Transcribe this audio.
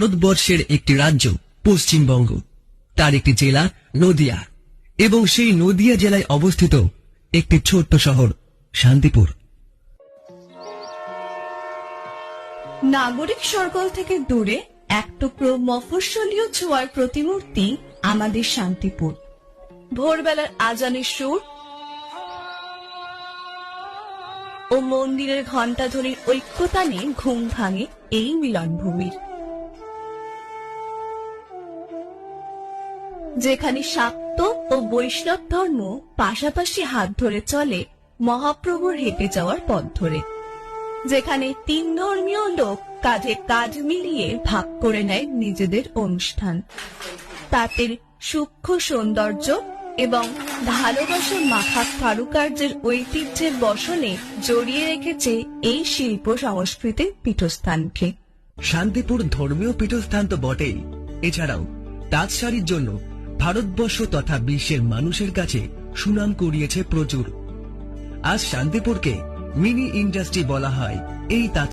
ভারতবর্ষের একটি রাজ্য পশ্চিমবঙ্গ, তার একটি জেলা নদিয়া, এবং সেই নদিয়া জেলায় অবস্থিত একটি ছোট্ট শহর শান্তিপুর। নাগরিক সরগল থেকে দূরে এক টুকরো মফস্বলীয় ছোঁয়ার প্রতিমূর্তি আমাদের শান্তিপুর। ভোরবেলার আজানের সুর ও মন্দিরের ঘণ্টাধ্বনির ঐক্যতানে ঘুম ভাঙে এই মিলনভূমির, যেখানে শাক্ত ও বৈষ্ণব ধর্ম পাশাপাশি হাত ধরে চলে মহাপ্রভুর হেঁটে যাওয়ার পথ ধরে, যেখানে তিন ধর্মীয় লোক কাঁধে কাঁধ মিলিয়ে ভাগ করে নেয় নিজেদের অনুষ্ঠান। তাঁতের সূক্ষ্ম সৌন্দর্য এবং ভালোবাসার মাখা কারুকার্যের ঐতিহ্যের বসনে জড়িয়ে রেখেছে এই শিল্প সংস্কৃতির পীঠস্থানকে। শান্তিপুর ধর্মীয় পীঠস্থান তো বটেই, এছাড়াও তাঁত শাড়ির জন্য ভারতবর্ষ তথা বিশ্বের মানুষের কাছে সুনাম কুড়িয়েছে প্রচুর। আজ শান্তিপুরকে মিনি ইন্ডাস্ট্রি বলা হয় এই তাঁত